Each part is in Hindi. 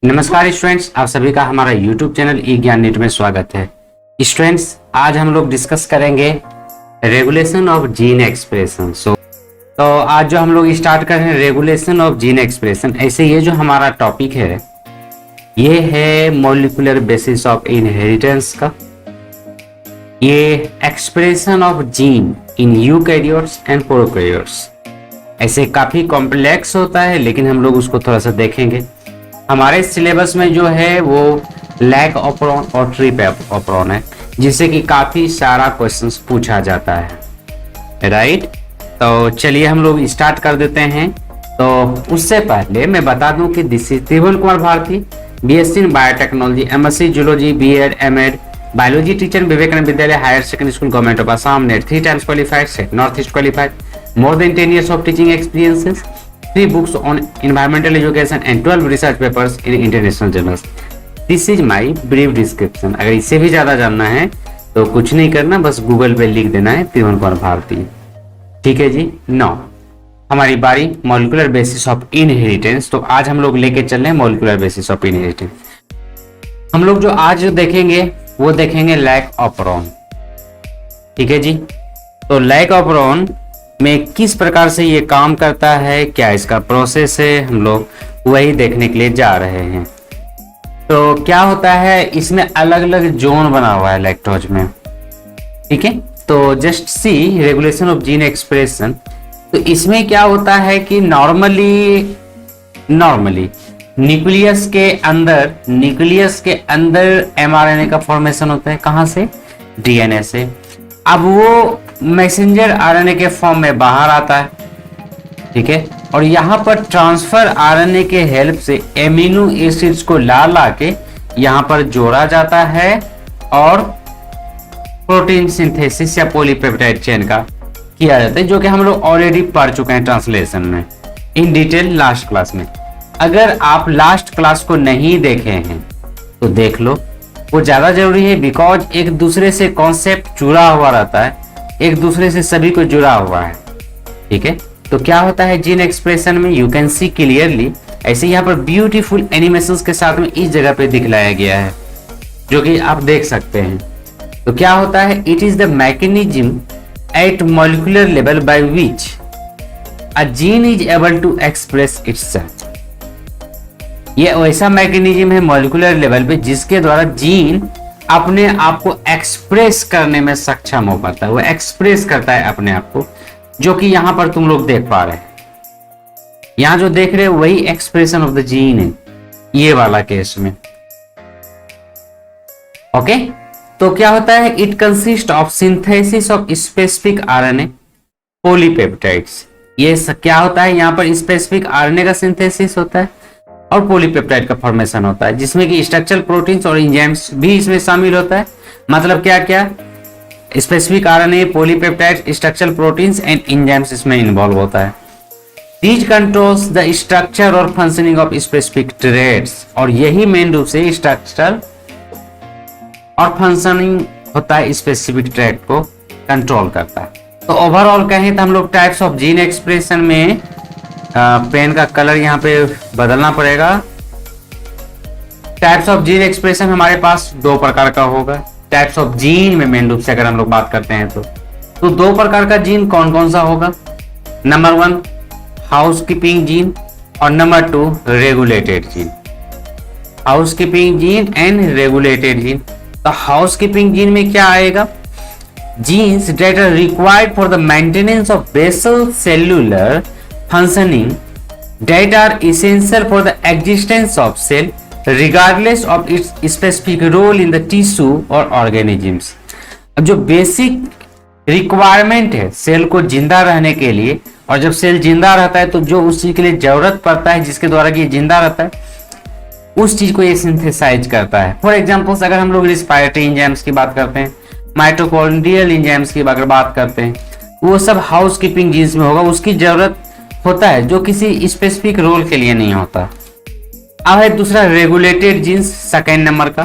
नमस्कार स्टूडेंट्स, आप सभी का हमारा YouTube चैनल ई ज्ञान नीट में स्वागत है। स्टूडेंट्स, आज हम लोग डिस्कस करेंगे रेगुलेशन ऑफ जीन एक्सप्रेशन। तो आज जो हम लोग स्टार्ट कर रहे हैं रेगुलेशन ऑफ जीन एक्सप्रेशन। ऐसे ये जो हमारा टॉपिक है ये है मॉलिक्यूलर बेसिस ऑफ इनहेरिटेंस का। ये expression of gene in eukaryotes and prokaryotes. ऐसे काफी कॉम्प्लेक्स होता है, लेकिन हम लोग उसको थोड़ा सा देखेंगे। हमारे सिलेबस में जो है वो लैक ऑपरॉन और ट्रिप ऑपरॉन है, जिससे कि काफी सारा क्वेश्चंस पूछा जाता है, राइट। तो चलिए हम लोग स्टार्ट कर देते हैं। तो उससे पहले मैं बता दूं कि this is Tribhuvan Kumar Bharti, BSc in biotechnology, MSc zoology, BEd, MEd, biology teacher, Vivekananda Vidyalaya higher secondary school, government of Assam, NET 3 times qualified, SET north east qualified, more than 10 years of teaching experiences, 3 books on environmental education and 12 research papers in international journals. This is my brief description. अगर इससे भी ज़्यादा जानना है तो कुछ नहीं करना, बस गूगल पे लिख देना है त्रिभुवन कुमार भारती। ठीक है जी। 9 हमारी बारी मॉलिक्यूलर बेसिस ऑफ इनहेरिटेंस। तो आज हम लोग लेके चल रहे हैं मॉलिक्यूलर बेसिस ऑफ इनहेरिटेंस। हम लोग जो आज देखेंगे वो देखेंगे लैक ऑपरॉन। ठीक है जी। तो लैक ऑपरॉन में किस प्रकार से ये काम करता है, क्या इसका प्रोसेस है, हम लोग वही देखने के लिए जा रहे हैं। तो क्या होता है, इसमें अलग अलग जोन बना हुआ है लैक्टोज में। ठीक है। तो just see regulation of gene expression. तो इसमें क्या होता है कि नॉर्मली न्यूक्लियस के अंदर एमआरएनए का फॉर्मेशन होता है। कहां से? डीएनए से। अब वो मैसेंजर आरएनए के फॉर्म में बाहर आता है। ठीक है। और यहाँ पर ट्रांसफर आरएनए के हेल्प से एमिनो एसिड्स को ला के यहाँ पर जोड़ा जाता है और प्रोटीन सिंथेसिस या पॉलीपेप्टाइड चेन का किया जाता है, जो कि हम लोग ऑलरेडी पढ़ चुके हैं ट्रांसलेशन में इन डिटेल लास्ट क्लास में। अगर आप लास्ट क्लास को नहीं देखे हैं तो देख लो, वो ज्यादा जरूरी है, बिकॉज एक दूसरे से कॉन्सेप्ट जुड़ा हुआ रहता है, एक दूसरे से सभी को जुड़ा हुआ है। ठीक है। तो क्या होता है जीन एक्सप्रेशन में, यू कैन सी क्लियरली। ऐसे यहाँ पर ब्यूटीफुल एनिमेशंस के साथ में इस जगह पे दिखलाया गया है, जो कि आप देख सकते हैं। तो क्या होता है, it is the mechanism at molecular level by which a gene is able to express itself. ये वैसा मैकेनिज्म है मॉलिक्यूलर लेवल पे जिसके द्वारा जीन अपने आप को एक्सप्रेस करने में सक्षम हो पाता है। वो एक्सप्रेस करता है अपने आप को, जो कि यहां पर तुम लोग देख पा रहे हैं। यहां जो देख रहे हो वही एक्सप्रेशन ऑफ द जीन है, ये वाला केस में। ओके। तो क्या होता है, it consist of synthesis of specific RNA polypeptides. ये क्या होता है, यहां पर स्पेसिफिक आरएनए का सिंथेसिस होता है और पॉलीपेप्टाइड का फॉर्मेशन होता है, जिसमें कि स्ट्रक्चरल प्रोटीन्स और एंजाइम्स भी इसमें शामिल होता है। मतलब क्या क्या, specific RNA, polypeptide, structural proteins and enzymes इसमें इन्वॉल्व होता है। दीज कंट्रोल्स द स्ट्रक्चर और फंक्शनिंग ऑफ स्पेसिफिक ट्रेट्स। और यही मेन रूप से स्ट्रक्चर और फंक्शनिंग होता है, स्पेसिफिक ट्रेट को कंट्रोल करता है। तो ओवरऑल कहें तो हम लोग टाइप्स ऑफ जीन एक्सप्रेशन में पेन का कलर यहाँ पे बदलना पड़ेगा। टाइप्स ऑफ जीन एक्सप्रेशन हमारे पास 2 प्रकार का होगा। टाइप्स ऑफ जीन में मेन रूप से अगर हम लोग बात करते हैं तो 2 प्रकार का जीन कौन कौन सा होगा? नंबर 1 हाउसकीपिंग जीन और number 2 regulated gene. Housekeeping gene and regulated gene. तो हाउसकीपिंग जीन में क्या आएगा? Genes that are required for the maintenance of basal cellular functioning that are essential for the existence of cell regardless of its specific role in the tissue or organisms। अब जो बेसिक रिक्वायरमेंट है सेल को जिंदा रहने के लिए, और जब सेल जिंदा रहता है तो जो उस चीज के लिए जरूरत पड़ता है जिसके द्वारा कि ये जिंदा रहता है, उस चीज को ये सिंथेसाइज करता है। फॉर एग्जाम्पल्स अगर हम लोग रिस्पायरेटरी एंजाइम्स की बात करते हैं, माइटोकॉन्ड्रियल एंजाइम्स की अगर बात करते हैं, वो सब हाउसकीपिंग जीन्स में होगा। उसकी जरूरत होता है जो किसी स्पेसिफिक रोल के लिए नहीं होता। अब है दूसरा रेगुलेटेड जीन्स, सेकेंड नंबर का।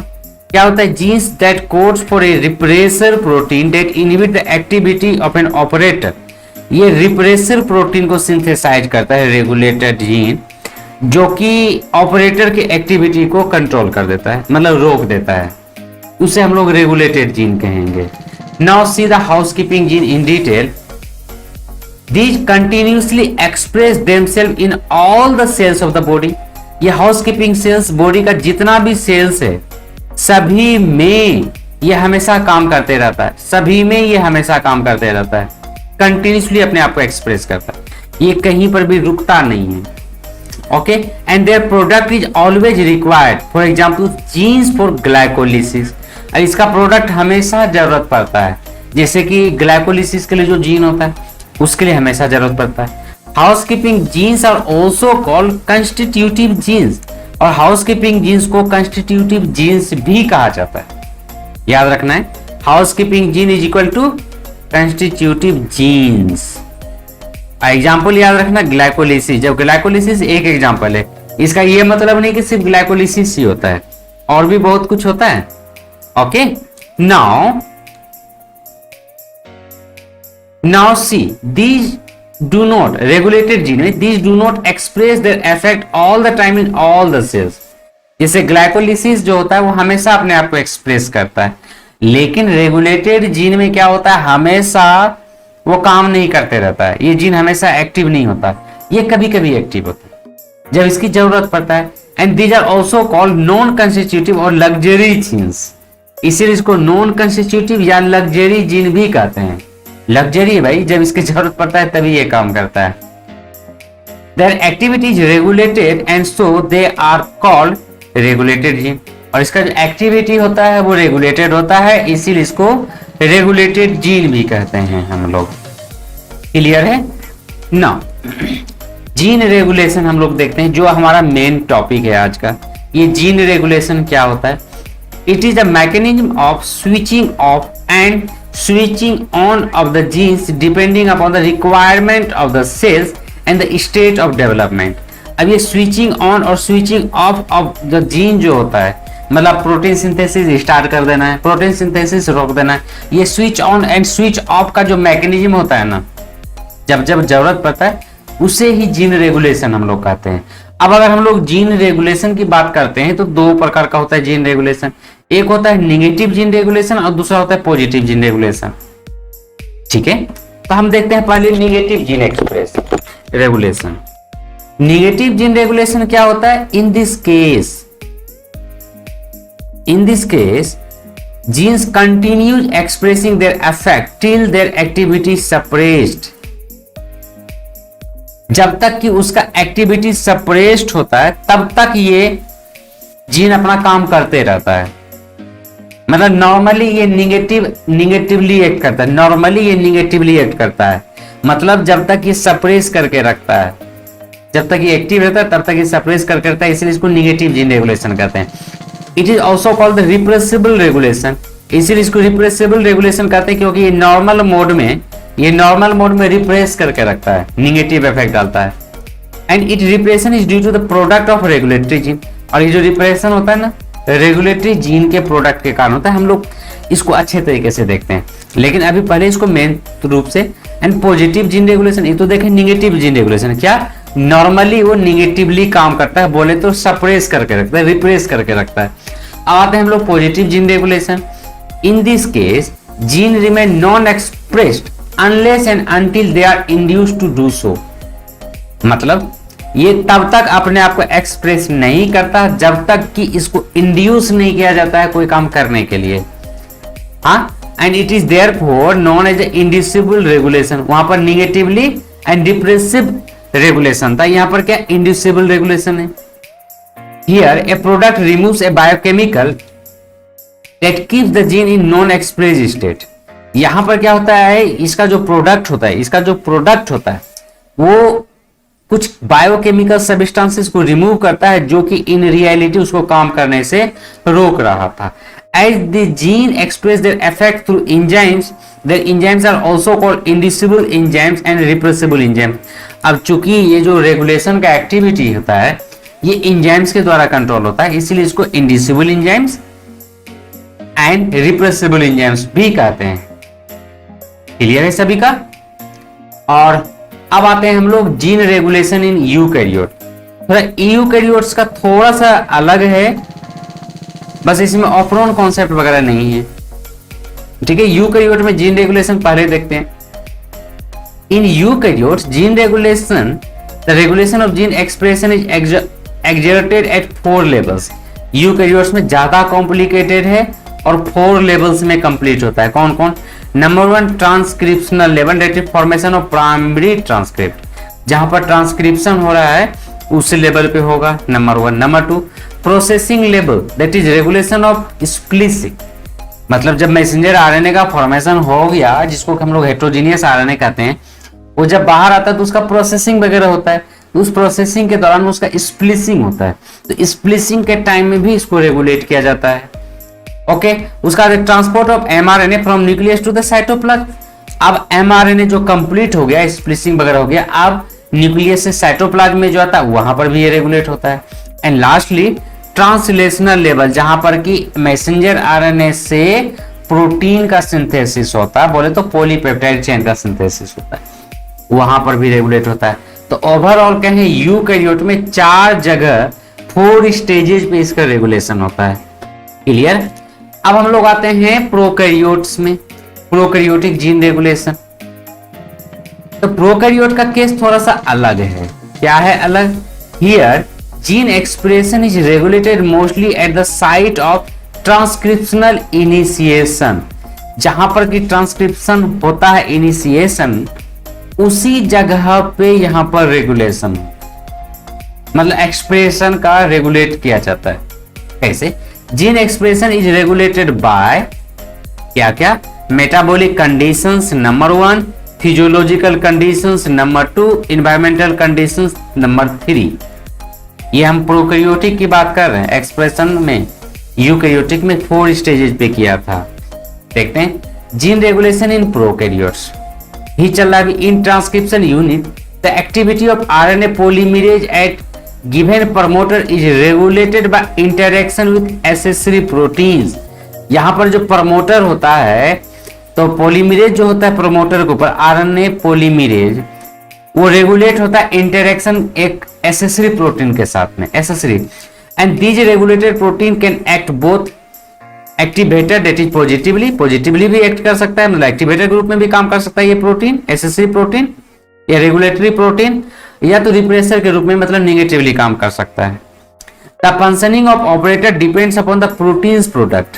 क्या होता है? Genes that codes for A repressor protein that inhibit the activity of an operator. ये रिप्रेसर प्रोटीन को सिंथेसाइज करता है रेगुलेटेड जीन, जो कि ऑपरेटर की एक्टिविटी को कंट्रोल कर देता है, मतलब रोक देता है, उसे हम लोग रेगुलेटेड जीन कहेंगे। Now see the housekeeping gene in detail. These continuously express themselves in all the cells of the body। ये हाउसकीपिंग सेल्स, बॉडी का जितना भी सेल्स है सभी में ये हमेशा काम करते रहता है, सभी में ये हमेशा काम करते रहता है, कंटिन्यूसली अपने आप को एक्सप्रेस करता है, ये कहीं पर भी रुकता नहीं है। Okay, and their product is always required, for example genes for glycolysis. इसका प्रोडक्ट हमेशा जरूरत पड़ता है, जैसे कि ग्लाइकोलिसिस के लिए जो जीन होता है उसके लिए हमेशा जरूरत पड़ता है। Housekeeping genes are also called constitutive genes, और हाउसकीपिंग जीन्स को कंस्टिट्यूटिव जीन्स भी कहा जाता है, याद रखना है। Housekeeping gene is equal to constitutive genes. Example याद रखना, ग्लाइकोलिसिस, जब ग्लाइकोलिसिस एक एग्जाम्पल है, इसका ये मतलब नहीं कि सिर्फ ग्लाइकोलिसिस ही होता है, और भी बहुत कुछ होता है। Okay, now see these do not regulated gene, these do not express their effect all the time in all the cells। जैसे ग्लाइकोलिसिस जो होता है वो हमेशा अपने आप को एक्सप्रेस करता है, लेकिन रेगुलेटेड जीन में क्या होता है, हमेशा वो काम नहीं करते रहता है, ये जीन हमेशा एक्टिव नहीं होता, ये कभी कभी एक्टिव होता है जब इसकी जरूरत पड़ता है। And these are also called non constitutive और लग्जरी जीन्स, इसीलिए इसको नॉन कंस्टिट्यूटिव या लग्जरी जीन भी कहते हैं। लग्जरी भाई, जब इसकी जरूरत पड़ता है तभी ये काम करता है। Their activity is regulated and so they are called regulated gene, और इसका जो एक्टिविटी होता है वो रेगुलेटेड होता है, इसीलिए इसको रेगुलेटेड जीन भी कहते हैं हम लोग। क्लियर है ना? जीन रेगुलेशन हम लोग देखते हैं, जो हमारा मेन टॉपिक है आज का। ये जीन रेगुलेशन क्या होता है? It is the mechanism of switching off and switching on of the genes depending upon the requirement of the cells and the state of development। अब ये switching on और switching off of the gene जो होता है, मतलब प्रोटीन सिंथेसिस स्टार्ट कर देना है, प्रोटीन सिंथेसिस रोक देना है, ये switch on and switch off का जो मैकेनिज्म होता है ना, जब जब जरूरत पड़ता है उसे ही जीन रेगुलेशन हम लोग कहते हैं। अब अगर हम लोग जीन रेगुलेशन की बात करते हैं तो दो प्रकार का होता है जीन रेगुलेशन, एक होता है निगेटिव जीन रेगुलेशन और दूसरा होता है पॉजिटिव जीन रेगुलेशन। ठीक है, तो हम देखते हैं पहले negative gene expression regulation. Negative gene regulation क्या होता है? In this case genes continues expressing their affect till their activity suppressed. जब तक कि उसका एक्टिविटी सप्रेस्ड होता है तब तक ये जीन अपना काम करते रहता है। मतलब नॉर्मली ये निगेटिवली एक्ट करता है, नॉर्मली ये निगेटिवली एक्ट करता है, मतलब जब तक ये सप्रेस करके रखता है, जब तक ये एक्टिव रहता है तब तक ये सप्रेस करके रखता है, इसलिए इसको निगेटिव जीन रेगुलेशन कहते हैं। It is also called the repressible regulation, इसीलिए इसको रिप्रेसिबल रेगुलेशन कहते हैं, क्योंकि ये नॉर्मल मोड में रिप्रेस करके रखता है, निगेटिव इफेक्ट डालता है। And it repression is due to the product of regulatory gene, और ये जो रिप्रेशन होता है ना रेगुलेटरी जीन के प्रोडक्ट के कारण होता है। हम लोग इसको अच्छे तरीके से देखते हैं, लेकिन अभी पहले इसको मेन रूप से। एंड पॉजिटिव जीन रेगुलेशन, ये तो देखें निगेटिव जीन रेगुलेशन, क्या नॉर्मली वो निगेटिवली काम करता है, बोले तो सप्रेस करके रखता है, रिप्रेस करके रखता है। अब आते हैं हम लोग positive gene regulation. In this case gene remain non expressed unless and until they are induced to do so, मतलब ये तब तक अपने आप को एक्सप्रेस नहीं करता जब तक कि इसको इंड्यूस नहीं किया जाता है कोई काम करने के लिए। हाँ, and it is therefore known as inducible regulation. वहां पर निगेटिवली एंड डिप्रेसिव रेगुलेशन था, यहां पर क्या इंड्यूसिबल रेगुलेशन है। Here A product removes A biochemical that keeps the gene in non express state. यहां पर क्या होता है, इसका जो प्रोडक्ट होता है वो कुछ बायोकेमिकल सब्सटेंसेस को रिमूव करता है जो कि इन रियलिटी उसको काम करने से रोक रहा था। As the gene express their effect through enzymes, their enzymes are also called inducible enzymes and repressible enzymes. अब चूंकि ये जो रेगुलेशन का एक्टिविटी होता है ये एंजाइम्स के द्वारा कंट्रोल होता है, इसीलिए इसको inducible enzymes and repressible enzymes भी कहते हैं। क्लियर है सभी का? और अब आते हैं हम लोग जीन रेगुलेशन इन यूकैरियोट। थोड़ा यूकैरियोट्स का थोड़ा सा अलग है, बस इसमें ऑपरोन कॉन्सेप्ट वगैरह नहीं है। ठीक है, यूकैरियोट में जीन रेगुलेशन पहले देखते हैं। In eukaryotes gene regulation, the regulation of gene expression is exerted at 4 levels. Eukaryotes में ज्यादा कॉम्प्लिकेटेड है और 4 लेवल्स में कंप्लीट होता है। कौन कौन? Number 1 transcriptional level, that is formation of primary transcript, जहां पर ट्रांसक्रिप्शन हो रहा है उस लेवल पे होगा, number 1। Number 2 processing level, that is regulation of splicing, मतलब जब मैसेंजर आरएनए का फॉर्मेशन हो गया, जिसको हम लोग हेट्रोजीनियस आरएनए कहते हैं, वो जब बाहर आता है तो उसका प्रोसेसिंग वगैरह होता है, तो उस प्रोसेसिंग के दौरान उसका स्प्लिसिंग होता है, तो स्प्लिसिंग के टाइम में भी इसको रेगुलेट किया जाता है। ओके, उसका transport of mRNA from nucleus to the cytoplasm. अब एमआरएनए जो कंप्लीट हो गया, स्प्लिसिंग वगैरह हो गया, अब न्यूक्लियस से साइटोप्लाज्म में जो आता है वहां पर भी ये रेगुलेट होता है। एंड लास्टली ट्रांसलेशनल लेवल, जहां पर कि मैसेंजर आरएनए से प्रोटीन का सिंथेसिस होता है, बोले तो पॉलीपेप्टाइड चेन का सिंथेसिस होता है, वहां पर भी रेगुलेट होता है। तो ओवरऑल कहें यूकैरियोट में 4 जगह 4 स्टेजेस पे इसका रेगुलेशन होता है। क्लियर? अब हम लोग आते हैं प्रोकैरियोट्स में, प्रोकैरियोटिक जीन रेगुलेशन। तो प्रोकैरियोट का केस थोड़ा सा अलग है। क्या है अलग? Here gene expression is regulated mostly at the site of transcriptional initiation, जहां पर कि ट्रांसक्रिप्शन होता है इनिशिएशन, उसी जगह पे यहां पर रेगुलेशन, मतलब एक्सप्रेशन का रेगुलेट किया जाता है। कैसे? Gene expression is regulated bye क्या क्या? Metabolic conditions number 1, physiological conditions number 2, environmental conditions number 3। ये हम प्रोकैरियोटिक की बात कर रहे हैं। एक्सप्रेशन में यूकैरियोटिक में 4 स्टेजेस पे किया था। देखते हैं जीन रेगुलेशन इन प्रोकैरियोट्स। ही चल रहा है in transcription unit, the activity of RNA polymerase at given promoter is regulated by interaction with accessory proteins. यहां पर जो प्रमोटर होता है, तो पॉलीमरेज जो होता है प्रमोटर के ऊपर, आरएनए पॉलीमरेज, वो रेगुलेट होता है इंटरेक्शन एक एसेसरी प्रोटीन के साथ में, accessory. And these regulated protein can act both activator, that is positively भी एक्ट कर सकता है, मतलब एक्टिवेटर ग्रुप में भी काम कर सकता है ये प्रोटीन, एसेसरी प्रोटीन या रेगुलेटरी प्रोटीन, या तो रिप्रेसर के रूप में, मतलब निगेटिवली काम कर सकता है। The functioning of operator depends upon the proteins product,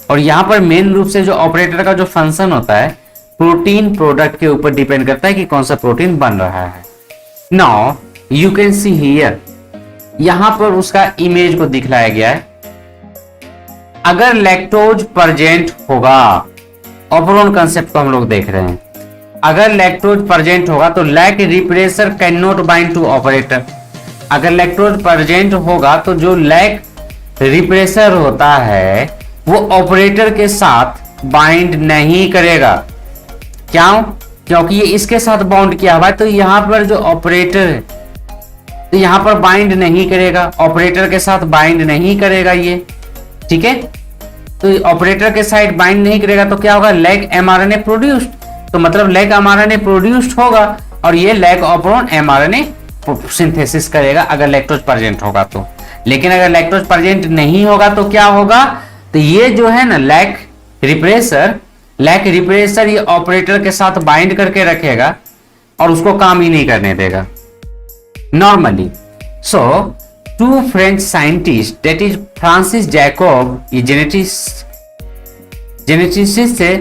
और यहां पर मेन रूप से जो ऑपरेटर का जो फंक्शन होता है प्रोटीन प्रोडक्ट के ऊपर डिपेंड करता है कि कौन सा प्रोटीन बन रहा है। Now you can see here, यहां पर उसका इमेज को दिखलाया गया है। अगर लैक्टोज प्रेजेंट होगा, ऑपरोन कंसेप्ट को हम लोग देख रहे हैं, अगर लैक्टोज प्रेजेंट होगा तो lac repressor can not bind to operator. अगर लैक्टोज प्रेजेंट होगा तो जो लैक रिप्रेसर होता है वो ऑपरेटर के साथ बाइंड नहीं करेगा। क्यों? क्योंकि ये इसके साथ बाउंड किया हुआ है, तो यहां पर जो ऑपरेटर है तो यहां पर बाइंड नहीं करेगा, ऑपरेटर के साथ बाइंड नहीं करेगा ये। ठीक है, तो ऑपरेटर के साथ बाइंड नहीं करेगा तो क्या होगा? लैक एमआरएनए प्रोड्यूस्ड, तो मतलब लैक एमआरएनए प्रोड्यूस्ड होगा और ये लैक ऑपरोन एमआरएनए सिंथेसिस करेगा अगर लैक्टोज प्रेजेंट होगा तो। लेकिन अगर लैक्टोज प्रेजेंट नहीं होगा तो क्या होगा? तो ये जो है ना लैक रिप्रेसर ये ऑपरेटर के साथ बाइंड करके रखेगा और उसको काम ही नहीं करने देगा normally. So 2 French scientist, that is Francis Jacob, ये जेनेटिसिस्ट थे,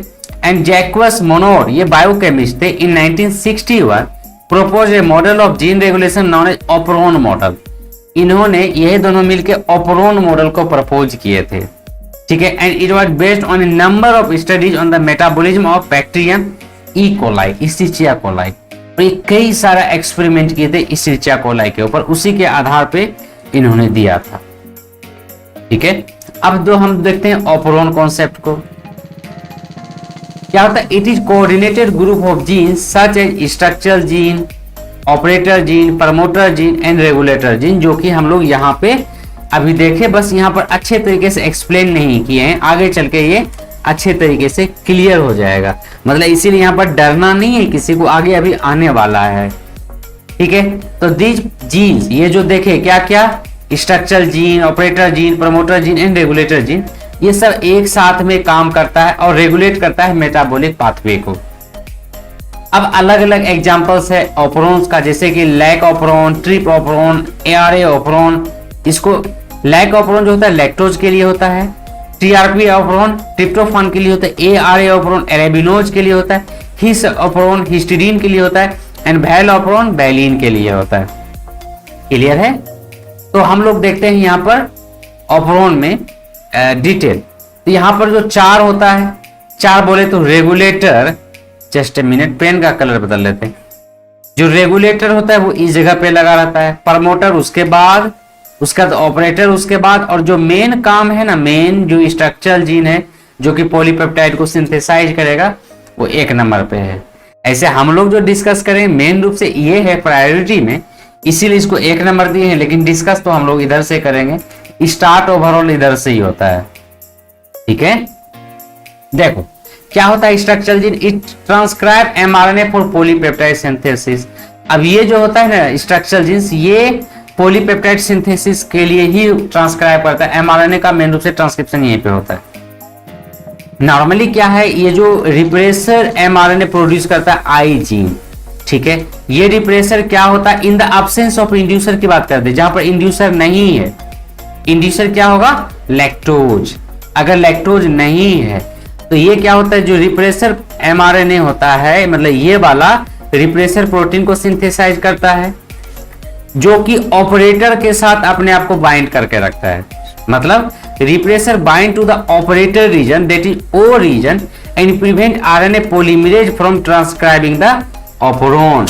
एंड जैक्वस मोनोड, ये बायोकेमिस्ट थे। In 1961 propose a model of gene regulation known as operon model. इन्होंने यही दोनों मिलकर ऑपरोन मॉडल को प्रपोज किए थे। ठीक है, and it was based on a number of studies on the metabolism of bacterium E coli, Escherichia coli. ये कई सारा एक्सपेरिमेंट किए थे इस्टिचिया कोलाई के ऊपर, उसी के आधार पे इन्होंने दिया था। ठीक है, अब जो हम देखते हैं ऑपरोन कॉन्सेप्ट को, क्या होता है? It is coordinated group of genes such as structural gene, operator gene, promoter gene and regulator gene, जो कि हम लोग यहाँ पे अभी देखे, बस यहाँ पर अच्छे तरीके से एक्सप्लेन नहीं किए हैं, आगे चल के ये अच्छे तरीके से क्लियर हो जाएगा। मतलब इसीलिए यहाँ पर डरना नहीं है किसी को, आगे अभी आने वाला है। ठीक है। तो दीज जीन्स, ये जो देखे क्या क्या, structural gene, operator gene, promoter gene and regulator gene, ये सब एक साथ में काम करता है और रेगुलेट करता है मेटाबॉलिक पाथवे को। अब अलग अलग एग्जांपल्स है ऑपरोन्स का, जैसे कि लैक ऑपरोन, ट्रिप ऑपरोन, एआरए ऑपरोन। इसको लैक ऑपरोन जो होता है लैक्टोज के लिए होता है, टीआरपी ऑपरोन ट्रिप्टोफान के लिए होता है, एआरए ऑपरोन एरेबिनोज के लिए होता है, हिस ऑपरोन हिस्टिडीन के लिए होता है एंड वैल ऑपरोन वैलिन के लिए होता है। क्लियर है? तो हम लोग देखते हैं यहाँ पर ऑपरोन में डिटेल। तो यहाँ पर जो 4 होता है, 4 बोले तो regulator, just a minute pen का कलर बदल लेते हैं। जो रेगुलेटर होता है वो इस जगह पे लगा रहता है, प्रमोटर उसके बाद, उसका ऑपरेटर उसके बाद, और जो मेन काम है ना, मेन जो स्ट्रक्चरल जीन है जो कि पॉलीपेप्टाइड को सिंथेसाइज करेगा वो 1 नंबर पे है। ऐसे हम लोग जो डिस्कस करें मेन रूप से ये है प्रायोरिटी में, इसीलिए इसको 1 नंबर दिए हैं, लेकिन डिस्कस तो हम लोग इधर से करेंगे, स्टार्ट ओवरऑल इधर से ही होता है। ठीक है, देखो क्या होता है structural gene, it transcribe mRNA for polypeptide synthesis. अब ये जो होता है ना स्ट्रक्चरल जीन्स, ये पॉलीपेप्टाइड सिंथेसिस के लिए ही ट्रांसक्राइब करता है। एमआरएनए का मेन रूप से ट्रांसक्रिप्शन यहीं पे होता है। नॉर्मली क्या है, ये जो रिप्रेसर एमआरएनए प्रोड्यूस करता है आई जीन, ठीक है, ये रिप्रेसर क्या होता है, in the absence of inducer की बात करते हैं, जहां पर इंड्यूसर नहीं है। इंड्यूसर क्या होगा, लैक्टोज। अगर लैक्टोज नहीं है तो ये क्या होता है, जो रिप्रेसर एमआरएनए होता है, मतलब ये वाला रिप्रेसर प्रोटीन को सिंथेसाइज करता है, जो कि ऑपरेटर के साथ अपने आप को बाइंड करके रखता है। मतलब repressor bind to the operator region, that is O region, and prevent RNA polymerase from transcribing the operon.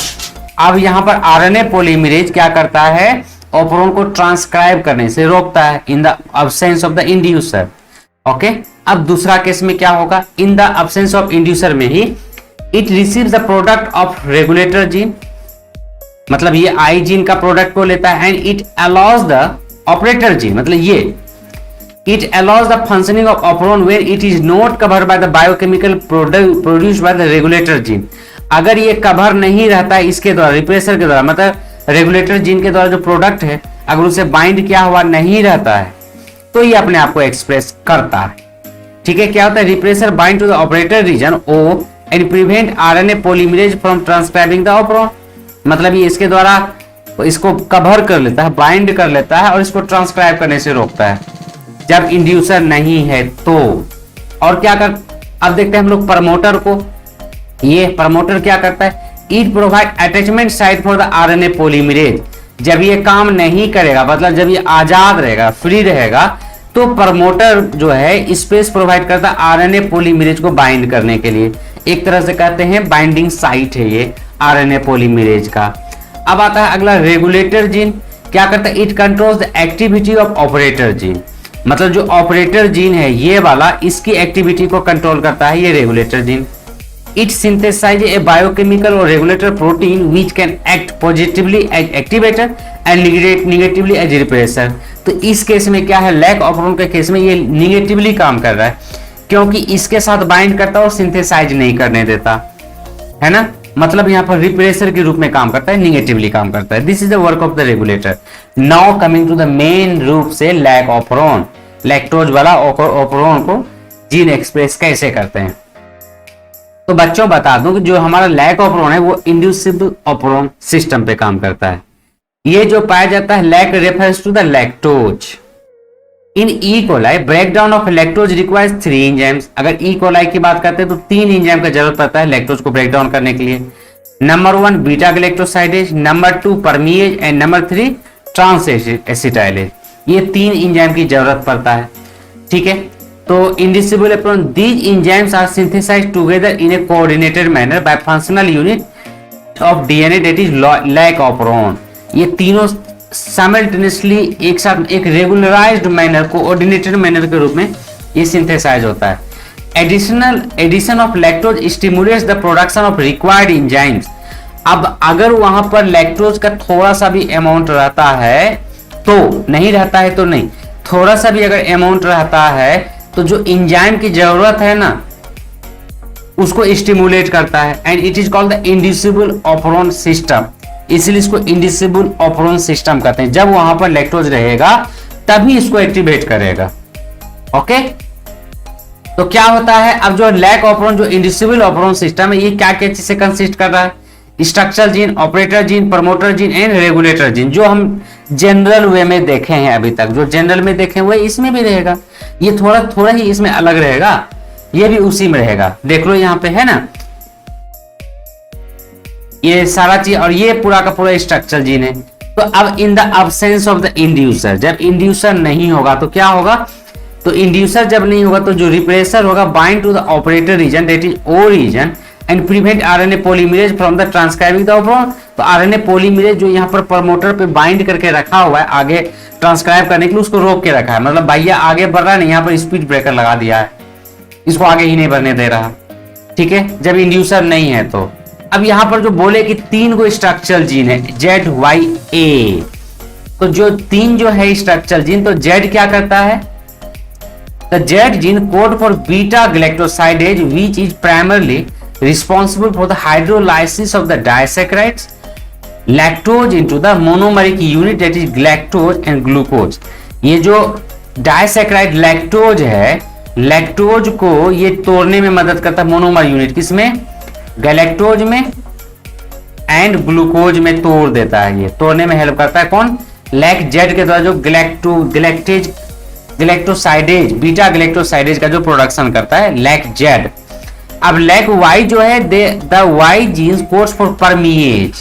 अब यहां पर आरएनए पॉलीमरेज क्या करता है, ऑपरोन को ट्रांसक्राइब करने से रोकता है in the absence of the inducer. Okay, अब दूसरा केस में क्या होगा, in the absence of inducer में ही it receives the product of regulator gene, मतलब ये आई जीन का प्रोडक्ट को लेता है, and it allows the operator gene, मतलब ये it allows the functioning of operon when it is not covered by the biochemical produced by the regulator gene. अगर ये कवर नहीं रहता है इसके द्वारा, रिप्रेसर के द्वारा, मतलब रेगुलेटर जीन के द्वारा जो प्रोडक्ट है अगर उसे बाइंड किया हुआ नहीं रहता है तो ये अपने आप को एक्सप्रेस करता है। ठीक है, क्या होता है, repressor bind to the operator region O and prevent RNA polymerase from transcribing the operon. मतलब ये इसके द्वारा इसको कवर कर लेता है, बाइंड कर लेता है और इसको ट्रांसक्राइब करने से रोकता है जब इंड्यूसर नहीं है तो। और क्या कर, अब देखते हैं हम लोग प्रमोटर को। ये प्रमोटर क्या करता है, it provide attachment site for the RNA polymerase. जब ये काम नहीं करेगा, मतलब जब ये आजाद रहेगा, फ्री रहेगा, तो प्रमोटर जो है स्पेस प्रोवाइड करता है आरएनए पॉलीमरेज को बाइंड करने के लिए। एक तरह से कहते हैं बाइंडिंग साइट है ये आरएनए पॉलीमरेज का। अब आता है अगला रेगुलेटर जीन, क्या करता है, it controls the activity of operator gene. मतलब जो ऑपरेटर जीन है ये वाला, इसकी एक्टिविटी को कंट्रोल करता है ये regulator gene. It synthesize a biochemical और regulator protein which can act positively as activator and negatively as repressor. तो इस केस में क्या है, लैक ऑपरोन के केस में ये निगेटिवली काम कर रहा है, क्योंकि इसके साथ बाइंड करता है और सिंथेसाइज नहीं करने देता है ना। मतलब यहाँ पर रिप्रेसर के रूप में काम करता है, निगेटिवली काम करता है। This is the work of the regulator. Now coming to the main रूप से लैक ऑपरोन, लैक्टोज वाला ऑपरोन को जीन एक्सप्रेस कैसे करते हैं। तो बच्चों बता दूं कि जो हमारा लैक ऑपरोन है वो इंड्यूसिबल ऑपरोन सिस्टम पे काम करता है। ये जो पाया जाता है lac refers to the lactose. In E coli breakdown of lactose requires 3 enzymes. अगर ई कोलाई की बात करते हैं तो 3 एंजाइम का जरूरत पड़ता है लैक्टोज को ब्रेक डाउन करने के लिए। Number 1 beta galactosidase, number 2 permease and number 3 trans acetylase. ये 3 एंजाइम की जरूरत पड़ता है। ठीक है, तो inducible operon, these enzymes are synthesized together in a coordinated manner by functional unit of DNA that is lac operon. ये तीनों साइमल्टेनियसली एक साथ एक रेगुलराइज्ड मैनर, कोऑर्डिनेटेड मैनर के रूप में ये सिंथेसाइज होता है। Addition of lactose stimulates the production of required enzymes. अब अगर वहां पर लैक्टोज का थोड़ा सा भी अमाउंट रहता है तो, नहीं रहता है तो नहीं, थोड़ा सा भी अगर अमाउंट रहता है तो जो एंजाइम की जरूरत है ना उसको स्टिमुलेट करता है, and it is called the inducible operon system. इसलिए इसको इंडिसिबल ऑपरेशन सिस्टम कहते हैं। जब वहां पर लैक्टोज रहेगा तभी इसको एक्टिवेट करेगा। ओके, तो क्या होता है, अब जो लैक ऑपरेशन, जो इंडिसिबल ऑपरेशन सिस्टम है, ये क्या क्या चीज से कंसिस्ट कर रहा है? Structural gene, operator gene, promoter gene and regulator gene, जो हम जनरल वे में देखे हैं अभी तक, जो जनरल में देखे हुए इसमें भी रहेगा। ये थोड़ा थोड़ा ही इसमें अलग रहेगा, ये भी उसी में रहेगा। देख लो यहाँ पे है ना, ये सारा चीज, और ये पूरा का पूरा स्ट्रक्चरल जीन है। तो अब in the absence of the inducer, जब इंड्यूसर नहीं होगा तो क्या होगा? तो इंड्यूसर जब नहीं होगा तो जो रिप्रेसर होगा bind to the operator region, that is O region, and prevent RNA polymerase from the transcribing the operation. तो आरएनए पॉलीमरेज जो यहाँ पर प्रमोटर पे बाइंड करके रखा हुआ है आगे ट्रांसक्राइब करने के लिए, उसको रोक के रखा है। मतलब भैया आगे बढ़ रहा नहीं, यहाँ पर स्पीड ब्रेकर लगा दिया है, इसको आगे ही नहीं बढ़ने दे रहा। ठीक है, जब इंड्यूसर नहीं है तो। अब यहाँ पर जो बोले कि 3 गो स्ट्रक्चरल जीन है ZYA, तो जो 3 जो है स्ट्रक्चरल जीन, तो Z क्या करता है? The Z gene code for beta galactosidase, which is primarily responsible for the hydrolysis of the disaccharides lactose into the monomeric unit, that is galactose and glucose। ये जो डायसैकेराइड लैक्टोज है, लैक्टोज को ये तोड़ने में मदद करता है। मोनोमर यूनिट किसमें? गैलेक्टोज में एंड ग्लूकोज में तोड़ देता है। ये तोड़ने में हेल्प करता है कौन? लैक जेड के द्वारा जो गैलेक्टोसाइडेज, बीटा गैलेक्टोसाइडेज का जो प्रोडक्शन करता है लैक जेड। अब लैक वाई जो है, the Y genes codes for permease.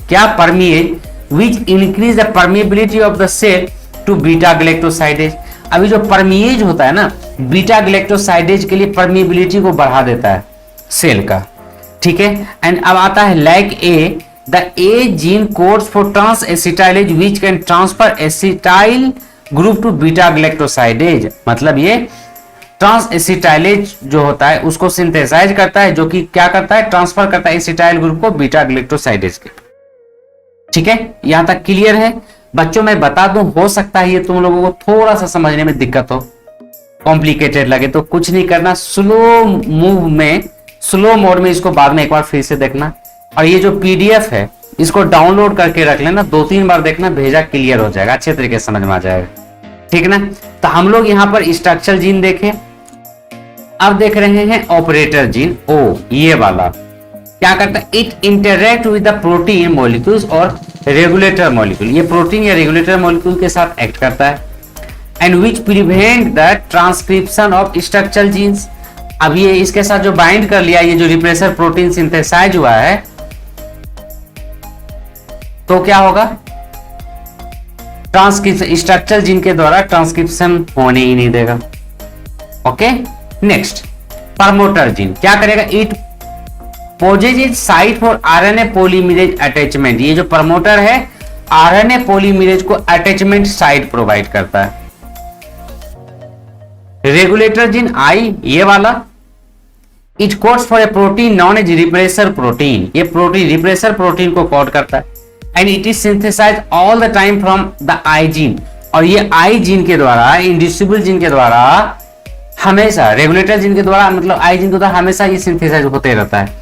क्या? Permease, which increase the permeability of the cell to beta galactosidase. अभी जो परमिएज होता है ना, बीटा गैलेक्टोसाइडेज के लिए परमिएबिलिटी को बढ़ा देता है सेल का। ठीक है, एंड अब आता है lac A, the A gene codes for trans acetylase which can transfer acetyl group to beta galactosidase. मतलब ये ट्रांस एसिटाइलेज जो होता है उसको सिंथेसाइज करता है, जो कि क्या करता है? ट्रांसफर करता है एसिटाइल ग्रुप को बीटा गैलेक्टोसाइडेज के। ठीक है, यहां तक क्लियर है बच्चों? मैं बता दूं, हो सकता है ये तुम लोगों को थोड़ा सा समझने में दिक्कत हो, कॉम्प्लिकेटेड लगे, तो कुछ नहीं करना, स्लो मोड में इसको बाद में एक बार फिर से देखना। और ये जो PDF है इसको डाउनलोड करके रख लेना, 2-3 बार देखना, भेजा क्लियर हो जाएगा, अच्छे तरीके से समझ में आ जाएगा। ठीक ना? तो हम लोग यहाँ पर स्ट्रक्चरल जीन देखे, अब देख रहे हैं ऑपरेटर जीन O, ये वाला क्या करता है? It interact with the protein molecules और रेगुलेटर मॉलिक्यूल। ये प्रोटीन या रेगुलेटर मॉलिक्यूल के साथ एक्ट करता है, and which prevent the transcription of structural genes. अब ये इसके साथ जो बाइंड कर लिया, ये जो रिप्रेसर प्रोटीन सिंथेसाइज हुआ है, तो क्या होगा? ट्रांसक्रिप्शन, स्ट्रक्चरल जीन के द्वारा ट्रांसक्रिप्शन होने ही नहीं देगा। ओके, नेक्स्ट प्रमोटर जीन क्या करेगा? It possesses site for RNA polymerase attachment. ये जो प्रमोटर है आरएनए पॉलीमरेज को अटैचमेंट साइट प्रोवाइड करता है। रेगुलेटर जीन आई, ये वाला, it codes for a protein known as repressor protein. ये प्रोटीन रिप्रेसर प्रोटीन को कोड करता है, and it is synthesise all the time from the I gene. और ये आई जीन के द्वारा, इंड्यूसिबल जीन के द्वारा हमेशा, रेगुलेटर जीन के द्वारा मतलब आई जीन के द्वारा हमेशा ये सिंथेसाइज होते रहता है।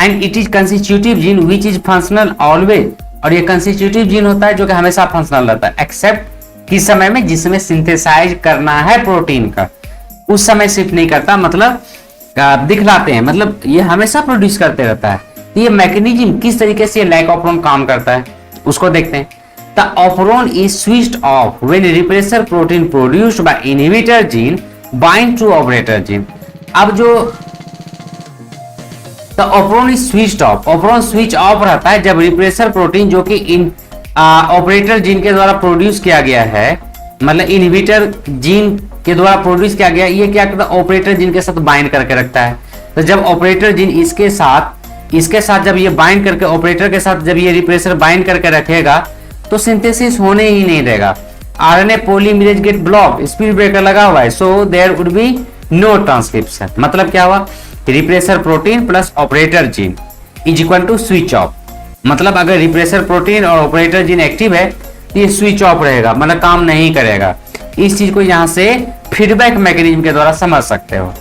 And it is constitutive gene which is functional always. और ये कंस्टिट्यूटिव जीन होता है जो कि हमेशा फंक्शनल रहता है, एक्सेप्ट किस समय में? जिसमें सिंथेसाइज करना है प्रोटीन का, उस समय शिफ्ट नहीं करता, मतलब दिखलाते हैं, मतलब ये हमेशा प्रोड्यूस करते रहता है। तो ये मैकेनिज्म किस तरीके से लैक ऑपरेशन काम करता है उसको देखते हैं। The operation is switched off when repressor protein produced by inhibitor gene bind to operator gene. अब जो the operation is switched off, operation switch off रहता है जब रिप्रेसर प्रोटीन जो कि इन ऑपरेटर जीन के द्वारा प्रोड्यूस किया गया है, मतलब इनहिबिटर जीन के द्वारा प्रोड्यूस किया गया, ये क्या करता है? ऑपरेटर जीन के साथ बाइंड करके रखता है। तो जब ऑपरेटर जीन इसके साथ जब ये बाइंड करके, ऑपरेटर के साथ जब ये रिप्रेसर बाइंड करके रखेगा तो सिंथेसिस होने ही नहीं देगा। RNA polymerase get block, speed breaker लगा हुआ है, so there would be no transcription. मतलब क्या हुआ? Repressor protein plus operator gene is equal to switch off. मतलब अगर रिप्रेसर प्रोटीन और ऑपरेटर जीन एक्टिव है तो ये स्विच ऑफ रहेगा, मतलब काम नहीं करेगा। इस चीज को यहां से फीडबैक मैकेनिज्म के द्वारा समझ सकते हो।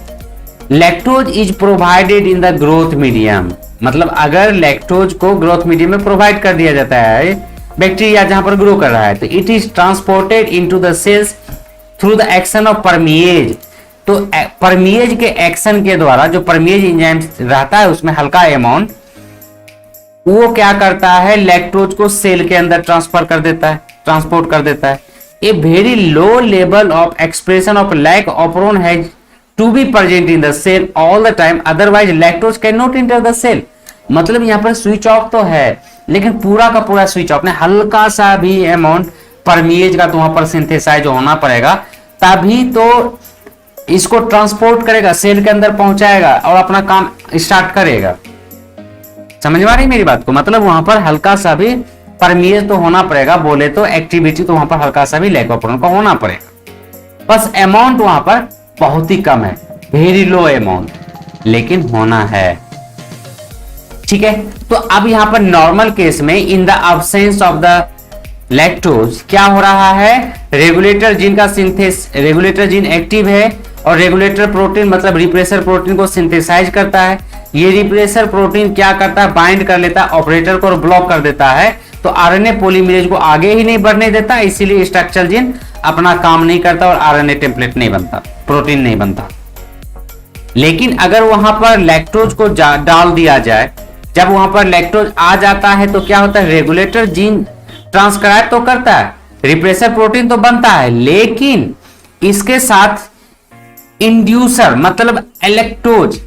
Lactose is provided in the growth medium. मतलब अगर लैक्टोज को ग्रोथ मीडियम में प्रोवाइड कर दिया जाता है, बैक्टीरिया जहां पर ग्रो कर रहा है, तो it is transported into the cells through the action of permease. तो परमिएज के एक्शन के द्वारा, जो परमिएज एंजाइम रहता है उसमें हल्का अमाउंट, वो क्या करता है, लैक्टोज को सेल के अंदर ट्रांसफर कर देता है, ट्रांसपोर्ट कर देता है। A very low level of expression of lac operon has to be present in the cell all the time, otherwise lactose can not enter the cell. मतलब यहाँ पर स्विच ऑफ तो है, लेकिन पूरा का पूरा स्विच ऑफ नहीं, हल्का सा भी अमाउंट परमिएज का तो वहां पर सिंथेसाइज होना पड़ेगा, तभी तो इसको ट्रांसपोर्ट करेगा, सेल के अंदर पहुंचाएगा और अपना काम स्टार्ट करेगा। समझ में आ रही मेरी बात को? मतलब वहां पर हल्का सा भी परमिएज तो होना पड़ेगा, बोले तो एक्टिविटी तो वहां पर हल्का सा भी लैकोप्रोन का होना पड़ेगा। बस अमाउंट वहां पर बहुत ही कम है, वेरी लो अमाउंट, लेकिन होना है। ठीक है, तो अब यहां पर नॉर्मल केस में in the absence of the lactose क्या हो रहा है, रेगुलेटर जीन का सिंथेस, रेगुलेटर जीन एक्टिव है और रेगुलेटर प्रोटीन मतलब रिप्रेसर प्रोटीन को सिंथेसाइज करता है। ये रिप्रेसर प्रोटीन क्या करता है, बाइंड कर लेता है ऑपरेटर को और ब्लॉक कर देता है, तो आरएनए पॉलीमरेज को आगे ही नहीं बढ़ने देता, इसीलिए स्ट्रक्चरल जीन अपना काम नहीं करता और आरएनए टेम्पलेट नहीं बनता, प्रोटीन नहीं बनता। लेकिन अगर वहां पर लैक्टोज को डाल दिया जाए, जब वहां पर लैक्टोज आ जाता है तो क्या होता है, रेगुलेटर जीन ट्रांसक्राइब तो करता है, रिप्रेसर प्रोटीन तो बनता है, लेकिन इसके साथ इंड्यूसर मतलब इलेक्ट्रोज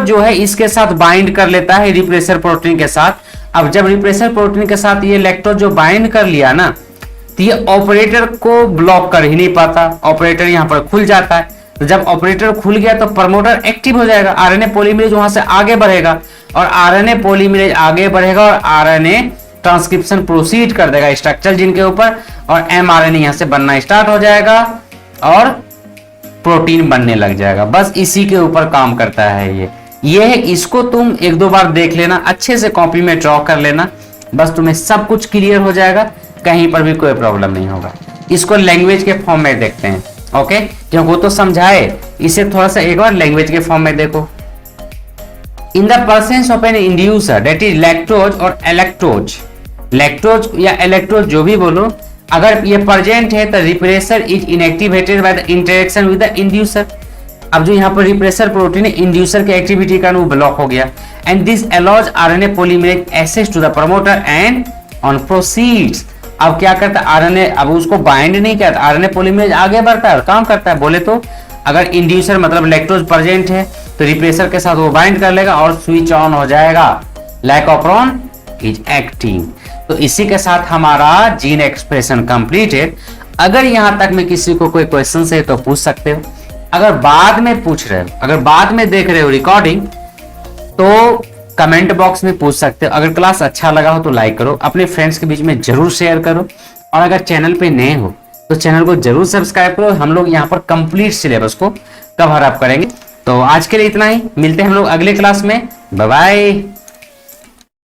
जो है इसके साथ बाइंड कर लेता है रिप्रेसर प्रोटीन के साथ। अब जब रिप्रेसर प्रोटीन के साथ ये लैक्टोज जो बाइंड कर लिया ना, तो ये ऑपरेटर को ब्लॉक कर ही नहीं पाता, ऑपरेटर यहां पर खुल जाता है। तो जब ऑपरेटर खुल गया तो प्रमोटर एक्टिव हो जाएगा, आरएनए पॉलीमरेज वहां से आगे बढ़ेगा और आरएनए पॉलीमरेज आगे बढ़ेगा और आरएनए ट्रांसक्रिप्शन प्रोसीड कर देगा स्ट्रक्चरल जीन के ऊपर और एमआरएनए यहां से बनना स्टार्ट हो जाएगा और प्रोटीन बनने लग जाएगा। बस इसी के ऊपर काम करता है ये है। इसको तुम एक दो बार देख लेना, अच्छे से कॉपी में ड्रॉ कर लेना, बस तुम्हें सब कुछ क्लियर हो जाएगा, कहीं पर भी कोई प्रॉब्लम नहीं होगा। इसको लैंग्वेज के फॉर्म में देखते हैं, ओके, क्योंकि वो तो समझाए, इसे थोड़ा सा एक बार लैंग्वेज के फॉर्म में देखो। In the presence of an inducer that is lactose और इलेक्ट्रोज, लैक्टोज या इलेक्ट्रोज जो भी बोलो, अगर ये प्रेजेंट है तो repressor is inactivated by the interaction with the inducer. अब जो यहाँ पर रिप्रेसर प्रोटीन है, इंड्यूसर की एक्टिविटी का वो ब्लॉक हो गया, and this allows RNA polymerase access to the promoter and on proceeds. अब क्या करता है आरएनए, अब उसको बाइंड नहीं करता, आरएनए पॉलीमरेज आगे बढ़ता है और काम करता है। बोले तो अगर इंड्यूसर मतलब लैक्टोज प्रेजेंट है तो रिप्रेसर के साथ वो बाइंड कर लेगा और स्विच ऑन हो जाएगा, लैकोप्रोन इज एक्टिव। तो इसी के साथ हमारा जीन एक्सप्रेशन कंप्लीट है। अगर यहां तक में किसी को कोई क्वेश्चन है तो पूछ सकते हो, अगर बाद में पूछ रहे हो, अगर बाद में देख रहे हो रिकॉर्डिंग तो कमेंट बॉक्स में पूछ सकते हो। अगर क्लास अच्छा लगा हो तो लाइक करो, अपने फ्रेंड्स के बीच में जरूर शेयर करो, और अगर चैनल पे नए हो तो चैनल को जरूर सब्सक्राइब करो। हम लोग यहाँ पर कंप्लीट सिलेबस को कवर अप करेंगे। तो आज के लिए इतना ही, मिलते हैं हम लोग अगले क्लास में, बाय बाय।